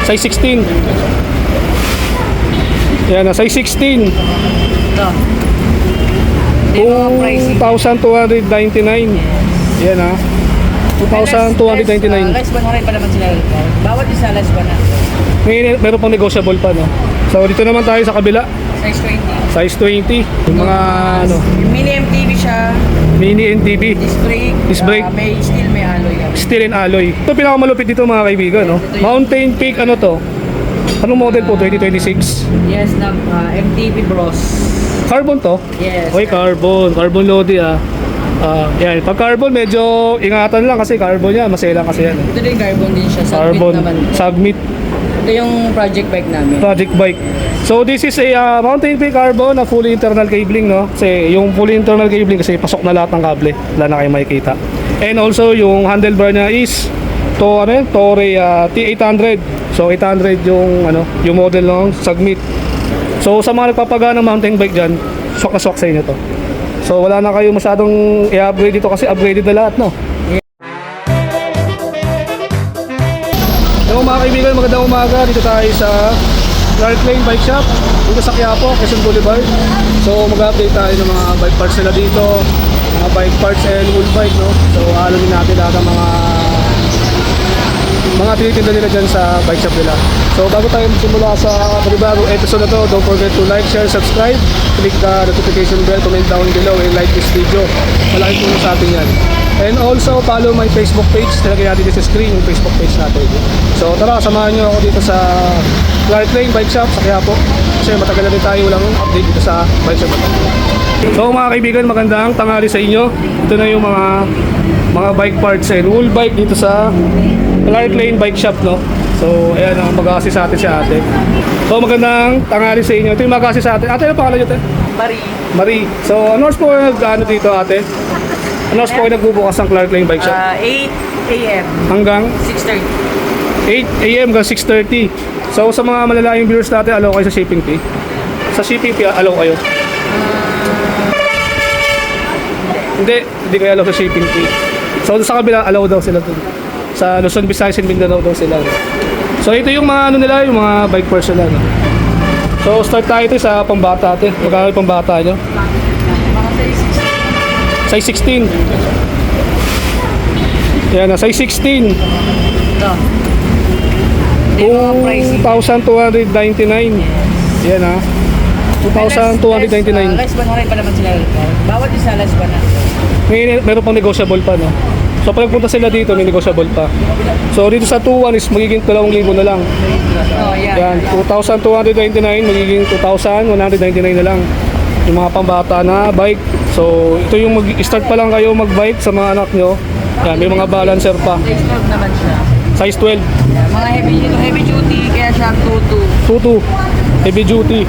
Size 16. Yan na, size 16. Ito. Ito yung mga pricing. 2,299. Yan ha. 2,299. Less ba na rin pa naman sila. Bawat isa less ba na. Meron pang negotiable pa, no? So dito naman tayo sa kabila. Size 20. Size 20. Yung mga ano, Mini MTV siya. mini NTV. Disc brake. Disc brake. May steel, may alloy. Steel and alloy. Ito pinakamalupit dito mga kaibigan, no? Mountain Peak, ano to? Anong model po? 2026? Yes, na MTV Bros. Carbon to? Yes. Oy, carbon. Carbon loaded ah. Yan. Pag carbon, medyo ingatan lang kasi carbon yan. Masela kasi yan. Ito din carbon din siya. Carbon. Submit naman. Submit. Ito yung project bike namin. Project bike. So this is a Mountain Peak Carbon na fully internal cabling, no? Kasi yung fully internal cabling kasi pasok na lahat ng kable. Wala na kayo makikita. And also yung handlebar niya is Toray T800. So 800 yung yung model ng Submit. So sa mga nagpapagana ng mountain bike diyan, swak na swak sa inyo to. So wala na kayo masyadong i-upgrade dito kasi upgraded na lahat, no? Hello mga kaibigan, magandang umaga. Dito tayo sa Clark Lane Bike Shop dito sa Quiapo, Quezon Boulevard. So mag-update tayo ng mga bike parts nila dito, mga bike parts and wheel bike, no? So alamin natin lahat ng mga tinitinda nila dyan sa bike shop nila. So bago tayo magsimula sa panibagong episode na to, don't forget to like, share, subscribe, click the notification bell, comment down below and like this video. Malaking tulong sa atin yan. And also follow my Facebook page. Talagay natin dito sa screen yung Facebook page natin. So tara, samahan nyo ako dito sa Clark Lane Bike Shop sa Quiapo. Kasi matagal na rin tayo walang update dito sa bike shop. So mga kaibigan, magandang tanghali sa inyo. Ito na yung mga bike parts and wheel bike dito sa Clark Lane Bike Shop, no? So ayan ang mag-assist sa atin si ate. So magandang tanghali sa inyo. Ito yung mag-assist sa atin. Ate, ano pangalan nyo, ate? Marie. So ano po nag-ano dito, ate? Ano po kayo nagbubukas ng Clark Lane Bike Shop? 8 a.m. Hanggang 6:30. 8 a.m. hanggang 6:30. So sa mga malalaking viewers natin, allow kayo sa shipping fee? Sa shipping fee, allow kayo? Hindi kayo allow sa shipping fee. So sa kabila, allow daw sila dun. Sa Luzon, Visayas, and Mindanao daw sila. So ito yung mga ano nila, yung mga bike parts nila, no? So start tayo ito sa pambata natin. Magkano yung pambata nyo? Mga Size 16. Yan na, size 16. Ito. Ito yung mga pricing. 2,299. Yan ha. 2,299. Less ba na rin pa naman sila. Bawat isa less ba na. Meron pang negotiable pa, no? So pag nagpunta sila dito, may negotiable pa. So dito sa 2,1 is magiging 2,000 na lang. Oh, Yan, 2,299 magiging 2,199 na lang. Yung mga pambata na bike. So ito yung mag-start pa lang kayo mag-bike sa mga anak nyo. Yan, may mga balancer pa. Size 12 naman siya. Size 12. Mga heavy duty, kaya siya 22. 2.2 heavy duty.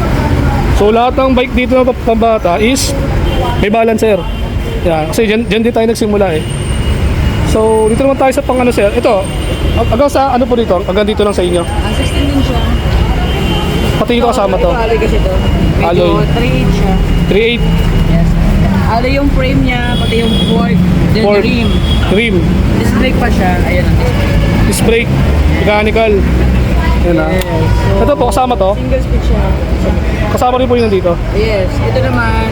So lahat ng bike dito na pambata is may balancer. Yan, kasi dyan din tayo nagsimula eh. So dito naman tayo sa pang ano sir. Ito, hanggang sa ano po dito? Hanggang dito lang sa inyo. Ang 16 din siya. Pati dito kasama to. Alloy kasi to. Alloy. Medyo 3.8 siya. 3.8 Yes. Alloy yung frame niya, pati yung fork. Then Fork. rim. rim, Disc brake pa siya. Ayan ang disc brake. disc brake, mechanical. Yan ah. Yes. So, Ito po kasama to. single speed siya. Kasama rin po yun dito. Yes. Ito naman,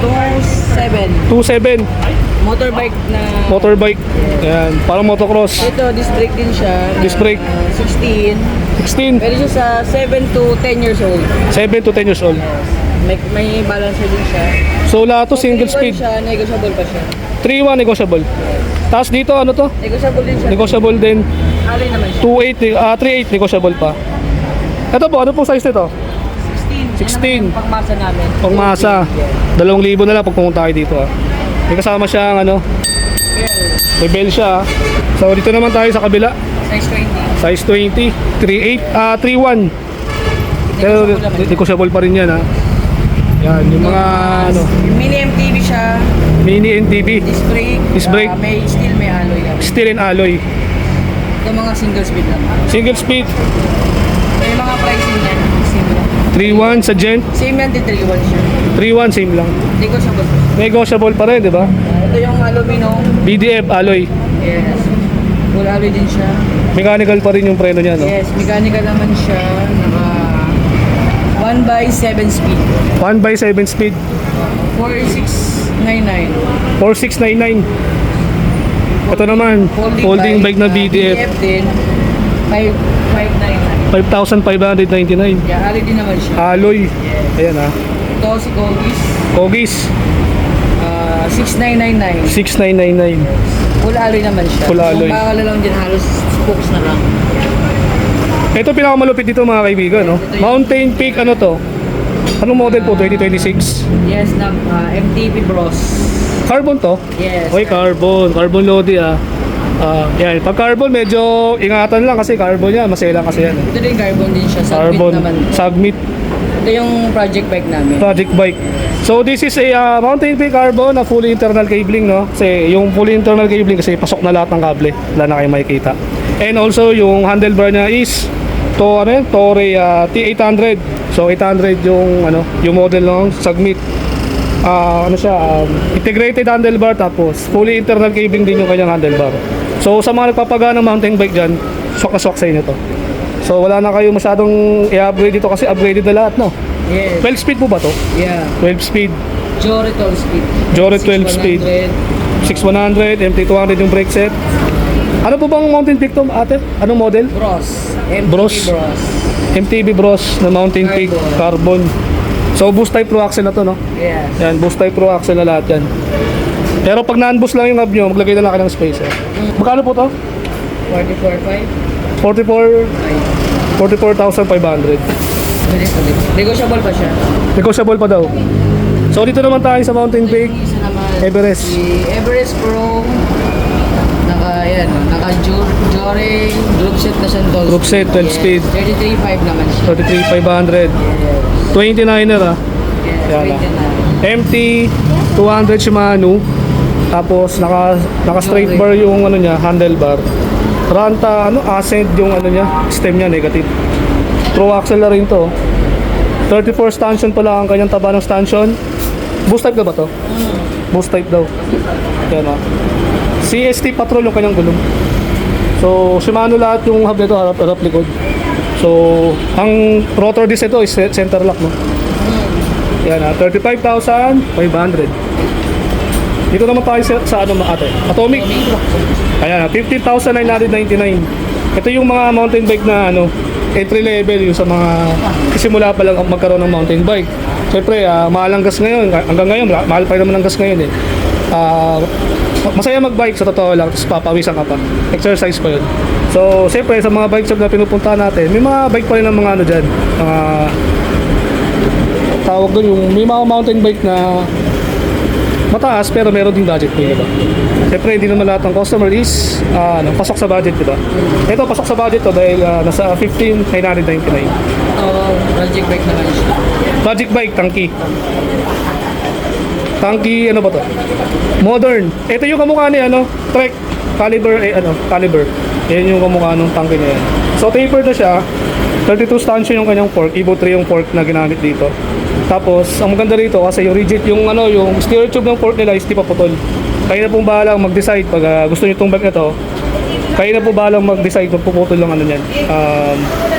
2.7. 2.7 Motorbike na. motorbike. Yan, parang motocross. Ito, disc brake din siya. na, Disc brake. 16. 16, Pwede siya sa 7 to 10 years old. 7 to 10 years old. May balancer din siya. So lahat to single 3.1 speed. siya, negotiable pa siya. 3.1 negotiable. Tapos dito ano to? Negotiable din siya. Negotiable din. Alloy naman siya. 3.8 negotiable pa. Ito po, ano pong size nito? 16. 16. Yan naman yung pangmasa namin. Pangmasa. 2,000 na lang pag pumunta kayo dito ah. May kasama siyang ano, may bell siya ah. So dito naman tayo sa kabila. Size 20. Size 20, 3.1. Pero negotiable pa rin yan ah. Yan, yung mga ano, Mini MTV siya. mini NTV, Disc brake. Disc brake. May steel, may alloy yan. steel and alloy. Ito mga single speed lang. Single speed, May mga pricing yan. Same lang. 3.1 sa Gent, Same yan din 3.1 siya. 3.1 same lang. Negotiable. Negotiable pa rin, di ba? Ito yung aluminum. BDF alloy. Yes. Full alloy din siya. Mechanical pa rin yung preno niya, no? Yes, mechanical naman siya. Naka 1/7 speed. 1/7 speed. 4699. 4699. Ito naman, folding bike na BDF. BDF din. 5599. 5,599. Yeah, ali din naman siya. Alloy. Ayan ha. Ito si Kogis. Kogis. 6999. 6999. Full alloy naman siya. Full alloy. Kung bakal na lang dyan, halos spokes na lang. Ito pinakamalupit dito mga kaibigan, no? Mountain Peak, ano to? Anong model po? 2026? Yes, na MTB Bros. Carbon to? Yes. Okay, carbon. Carbon Lodi ah. Yan. Pag carbon, medyo ingatan lang kasi carbon yan. Masela kasi yan. Ito din carbon din siya. Submit Carbon. naman. Submit. Ito yung project bike namin. Project bike. So this is a Mountain Peak Carbon na fully internal cabling, no? Kasi yung fully internal cabling kasi pasok na lahat ng kable. Wala na kayo makikita. And also yung handlebar niya is Torre T800. So 800 yung yung model ng Submit. Integrated handlebar tapos fully internal cabling din yung kanyang handlebar. So sa mga nagpapaga ng mountain bike dyan, swak na swak sa inyo to. So wala na kayo masyadong i-upgrade dito kasi upgraded na lahat, no? Yes. 12 speed po ba to? Yeah. 12 speed. Jory 12 speed. Jory 12 speed. 6100. 6100, MT200 yung brake set. Ano po bang mountain peak to, ate? Anong model? Bros. MTB Bros. Bros. MTB Bros na mountain peak carbon. So boost type pro axle na to, no? Yes. Yan, boost type pro axle na lahat yan. Pero pag non-boost lang yung hub nyo, maglagay na lang kayo ng spacer. Magkano po to? 44.5. 44,500. Negotiable pa siya. Negotiable pa daw. So dito naman tayo sa mountain peak. Isa naman. Everest. Si Everest Pro. Naka Jory group set na siya. Group set, 12 speed. 33.5 naman siya. 33,500. 29er ah. Yes, Yan wait ah. na. MT 200 Shimano. Tapos naka straight bar yung niya, handlebar. Ranta Ascent yung niya, stem niya negative. Pro axle na rin to. 34 stanchion pala ang kanyang taba ng stanchion. Boost type na ba to? Boost type daw. Yan ah. CST Patrol yung kanyang gulong. So Shimano lahat yung hub nito, harap likod. So ang rotor disc ito is center lock, no? Yan ah, 35,500. Dito naman tayo sa ate? Atomic. Ayan, 15,999. Ito yung mga mountain bike na entry level yung sa mga simula pa lang magkaroon ng mountain bike. Siyempre, mahal ang gas ngayon. Hanggang ngayon, mahal pa rin naman ang gas ngayon eh. Masaya mag-bike sa totoo lang, tapos papawisan ka pa. Exercise pa yun. So, siyempre, sa mga bike shop na pinupunta natin, may mga bike pa rin ng mga dyan. Mga tawag doon, yung may mga mountain bike na mataas pero meron ding budget po, diba? Siyempre hindi naman lahat ng customer is pasok sa budget, diba? Ito pasok sa budget to dahil nasa 15,999. Project bike naman siya. Project bike, Tanki. Tanki, ano ba to? Modern. Ito yung kamukha ni Trek Caliber, Caliber. Yan yung kamukha ng Tanki na yan. So tapered na siya. 32 stanchion yung kanyang fork. Evo 3 yung fork na ginamit dito. Tapos, ang maganda rito kasi yung rigid, yung steer tube ng fork nila is di pa putol. Kayo na pong bahalang mag-decide pag gusto nyo itong bike na to. Kayo na po bahalang mag-decide kung puputol lang yan.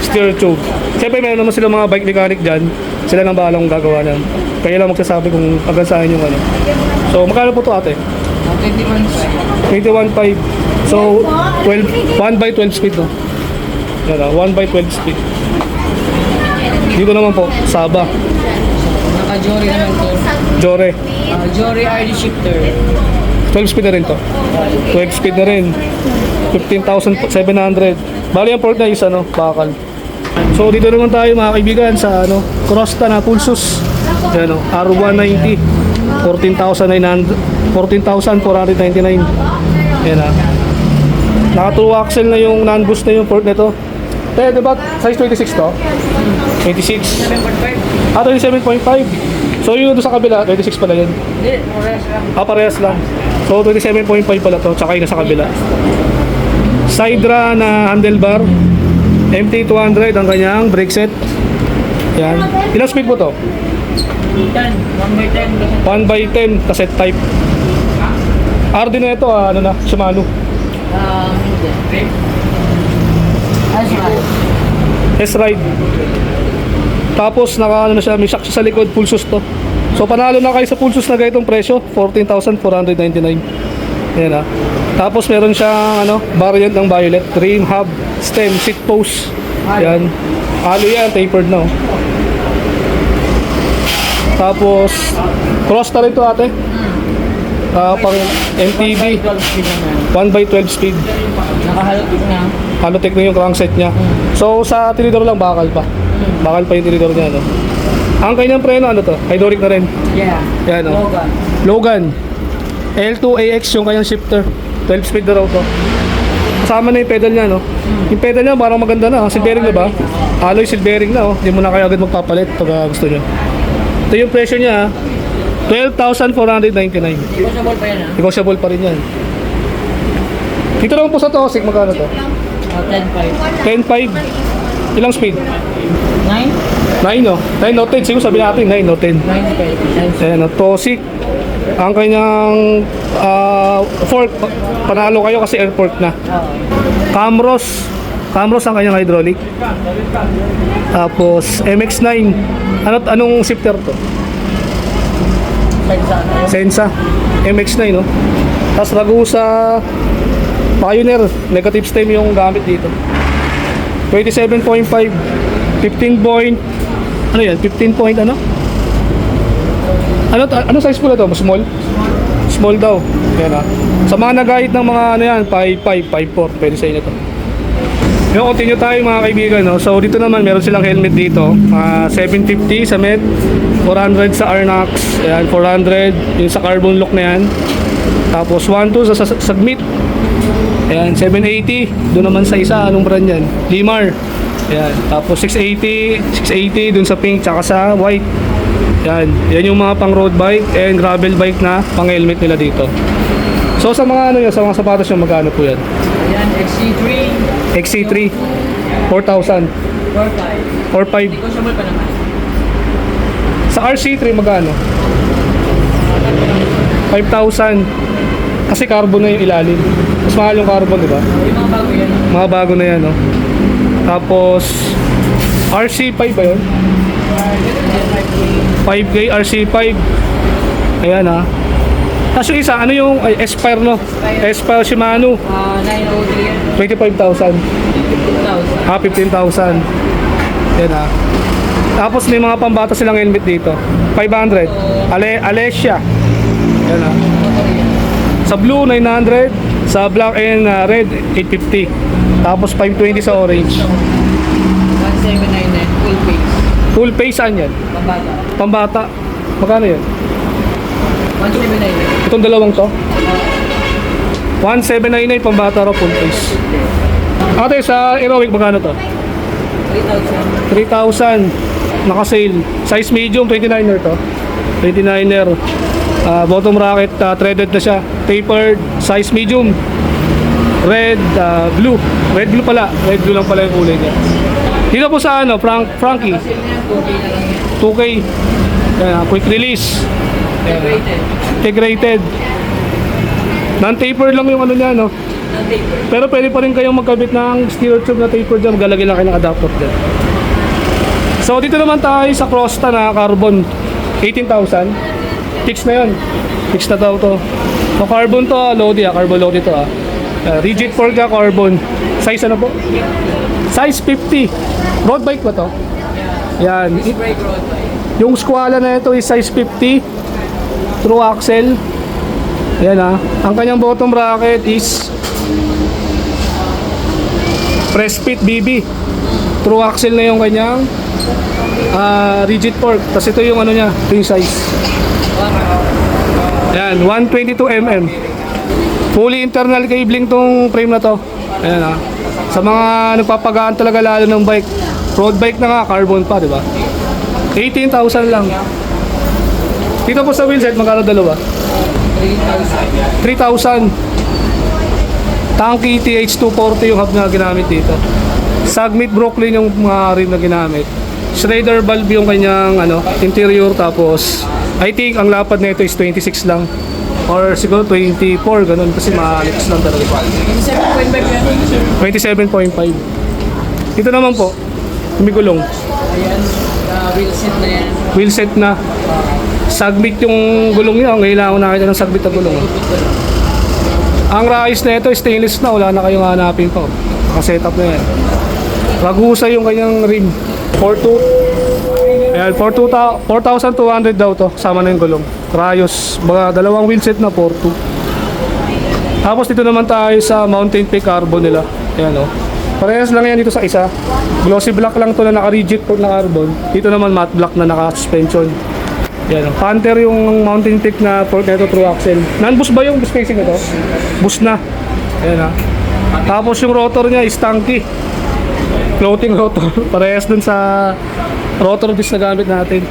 Steer tube. Siyempre, meron naman sila mga bike mechanic dyan. Sila nang bahalang gagawa yan. Kaya lang magsasabi kung hanggang saan yung So, magkano po to ate? 21.5. 21.5. So, 1/12 speed, no? Yan 1/12 speed. Dito naman po, Saba. Naka-Jory naman to. Jore. Jory RD shifter. 12 speed na rin to. 12 speed na rin. 15,700. Bali ang port na is bakal. So dito naman tayo mga kaibigan sa Crosta na Pulsus. Yan R190. 14,499. Yan Naka true axle na yung non-boost na yung port nito. Pero diba size 26 to? 26. 7.5. 27.5. So yung doon sa kabila, 26 pala yun. Hindi, oras lang. Parehas lang. So 27.5 pala to, tsaka yung nasa kabila. Sidra na handlebar. MT200 ang kanyang brake set. Yan. Ilang speed po to? 10. 1/10. 1/10 cassette type. RD na ito, Shimano. Hindi. S-Ride. Tapos naka ano na siya, may shock siya sa likod, full sus to. So panalo na kayo sa full sus na ganitong presyo, 14,499. Ayan ah. Tapos meron siyang ano, variant ng violet, rim, hub, stem, seat post. Ayan. Halo yan, tapered na oh. Tapos cross na rin to ate. Pang MTB, 1x12 speed. Nakahalotik na. Halotech na yung crankset niya. So sa tinidor lang bakal pa. Bakal pa yung tinidor niya no. Ang kanyang preno ano to? Hydraulic na rin. Yeah. Yan oh. Logan. L2AX yung kanyang shifter. 12 speed na raw to. Kasama na yung pedal niya no. Yung pedal niya parang maganda na. Seal bearing na ba? Alloy seal bearing na oh. Hindi mo na kayo agad magpapalit pag gusto niyo. Ito yung presyo niya 12,499. Negotiable pa yan ah. Negotiable pa rin yan. Dito naman po sa Tosik, magkano to? 10.5. 10.5. Ilang speed? 9? 9 no? 9 no 10. Siguro sabi natin 9 no 10. 9.5. Ayan no, Tosik. Ang kanyang fork, panalo kayo kasi air fork na. Camros. Camros ang kanyang hydraulic. Tapos MX-9. Anong shifter to? Sensa. MX-9 no? Tapos Ragusa Pioneer. Negative stem yung gamit dito. 27.5. 15 point. Ano yan? 15 point ano? Ano size po na to? Small? Small daw. Yan ah. Sa mga nagahit ng mga ano yan, 5.5, 5.4. Pwede sa inyo to. Yung continue tayo mga kaibigan, no? So dito naman meron silang helmet dito, 750 sa Met, 400 sa Arnax, ayan, 400 yung sa carbon lock na yan. Tapos 1.2 sa Submit. Ayan, 780 doon naman sa isa, anong brand yan? Limar. Ayan, tapos 680 doon sa pink tsaka sa white. Ayan, yan yung mga pang road bike and gravel bike na pang helmet nila dito. So sa mga ano yun, sa mga sapatos yung magkano po yan? Yan, XC3. XC3 4,000 4.5. or 5. Negotiable pa naman. Sa RC3 magkano? 5,000. Kasi carbon na yung ilalim. Mas mahal yung carbon, di ba? Yung mga bago yan. Mga bago na yan, no? Tapos RC5 ba yun? 5K RC5. Ayan ha. Tapos yung isa, ano yung Aspire no? Aspire Shimano. 903 yan. 25,000. 15,000. 15,000. Yan ha. Tapos may mga pambata silang helmet dito. 500. Alessia. Yan ha. Sa blue, 900. Sa black and red, 850. Tapos 520 sa orange. 1799. Full face. Full face saan yan? Pambata. Pambata. Magkano yan? 1799. Itong dalawang to? 1799 pambata raw full face. Ate, sa Aerowick magkano to? 3,000. 3,000. Naka-sale. Size medium, 29er to. 29er. Bottom bracket, threaded na siya. Tapered, size medium. Red, blue. Red blue pala. Red blue lang pala yung kulay niya. Dito po sa ano, Frankie. Kasi na yan, 2K na lang yan. 2K. Quick release. Rated. Integrated. Non-taper lang yung ano niya, no? Non-taper. Pero pwede pa rin kayong magkabit ng steel tube na taper dyan. Maglalagay lang kayo ng adapter dyan. So dito naman tayo sa Crosta na carbon. 18,000. Fix na yun. Fix na daw to. So carbon to, Lodi carbon Lodi to rigid fork carbon. Size ano po? Size 50. Road bike ba to? Yan. Brake road bike. Yung Squala na ito is size 50. True axle. Ayan ang kanyang bottom bracket is press fit BB. True axle na yung kanyang rigid fork. Tapos ito yung ano niya, ito yung size. Ayan, 122mm. Fully internal cabling tong frame na to. Ayan sa mga nagpapagaan talaga lalo ng bike. Road bike na nga, carbon pa, di ba? 18,000 lang. Dito po sa wheelset, magkano dalawa? 3,000. Tanky TH240 yung hub na ginamit dito. Submit Brooklyn yung mga rim na ginamit. Schrader valve yung kanyang interior. Tapos I think ang lapad nito is 26 lang. Or siguro 24, ganun. Kasi ma-alex lang talaga. 27.5 yan. 27.5. Dito naman po, may gulong. Ayan, wheel set na yan. Wheel set na. Sagbit yung gulong niya. Ngayon lang ako nakita ng sagbit na gulong. Ang rais na ito, stainless na. Wala na kayong hanapin pa. Naka-setup na yan. Ragusa yung kanyang rim. 4.2. Ayan, 4,200 daw to. Sama na yung gulong. Rayos. Mga dalawang wheel set na 4.2. Tapos dito naman tayo sa Mountain Peak Carbon nila. Ayan o. Parehas lang yan dito sa isa. Glossy black lang to na naka-rigid po na carbon. Dito naman matte black na naka-suspension. Yan o. Panther yung Mountain Peak na fork nito through axle. Non-boost ba yung spacing nito? Boost na. Ayan ha. Tapos yung rotor niya is tanky. Floating rotor. Parehas dun sa rotor disc na gamit natin.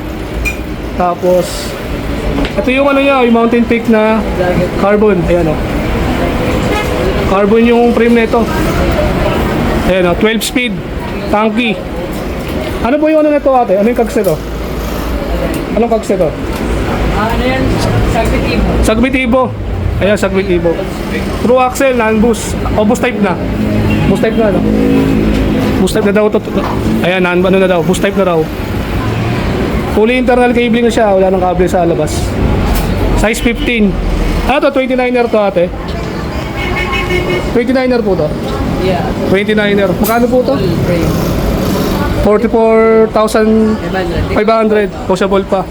Tapos ito yung ano niya, yung Mountain Peak na carbon. Ayan o. Carbon yung frame nito. Ayan o, 12 speed, tanky. Ano po yung ano nito ate? Ano yung kags nito? Anong kags nito? Ano yan? Sagbit Evo. Sagbit Evo. Ayan, Sagbit Evo. True axle, non-boost. O, boost type na. Boost type na, no? Boost type na daw to. Ayan, ano na daw. Boost type na daw. Fully internal cabling na siya. Wala nang kable sa labas. Size 15. Ano to? 29er to ate? 29er po to? Yeah. 29er. Magkano po to? Full frame. 44,500. 500. Possible pa.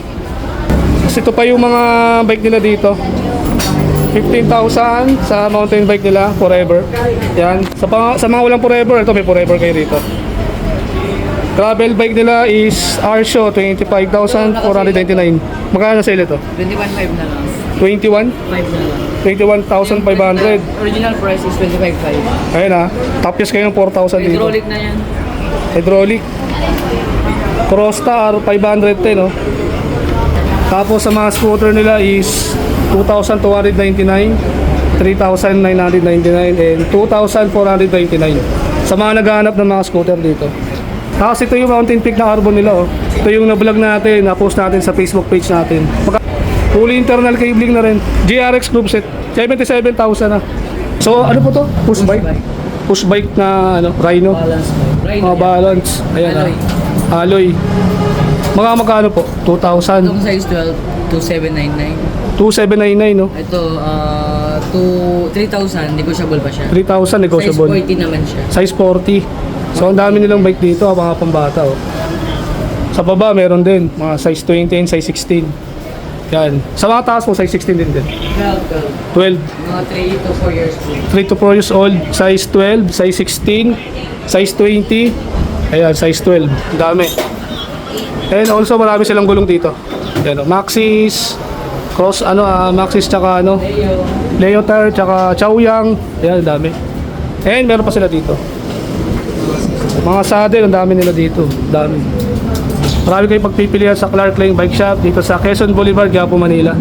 Kasi ito pa yung mga bike nila dito. 15,000 sa mountain bike nila, forever. Yan. Sa mga walang forever, ito may forever kayo rito. Gravel bike nila is Arsho, 25,499. Magkano na sale ito? 21.5 na lang. 21? 5 na lang. 21,500. Original price is 25.5. Ayun ha. Top use kayo ng 4,000 dito. Hydraulic na yan. Hydraulic. Crossstar 510 no. Tapos sa mga scooter nila is 2,299, 3,999 and 2,499. Sa mga naghahanap ng mga scooter dito. Tapos ito yung Mountain Peak na carbon nila oh. Ito yung na-vlog natin, na-post natin sa Facebook page natin. Fully internal cabling na rin. GRX group set. 77,000 na. So ano po to? Push bike? Push bike na ano, Rhino. Balance mo. Right. Balance. Ayan Alloy. Alloy. Mga magkano po? 2,000. Itong size 12, 2799. 2,799 no? Ito, 3,000, negotiable pa siya. 3,000 negotiable. Size 40 naman siya. Size 40. So ang dami nilang bike dito, mga pambata oh. Sa baba meron din, mga size 20 and size 16. Yan. Sa mga taas mo, size 16 din din. 12. 12. Mga 3 to 4 years old. 3 to 4 years old, size 12, size 16, size 20. Ayan, size 12. Ang dami. And also marami silang gulong dito. Yan, oh, Maxxis, Cross Maxxis tsaka Leo. Leotard tsaka Chaoyang. Ayan, ang dami. And meron pa sila dito. Mga saddle, ang dami nila dito. Dami. Marami kayong pagpipilian sa Clark Lane Bike Shop dito sa Quezon Boulevard, Quiapo, Manila.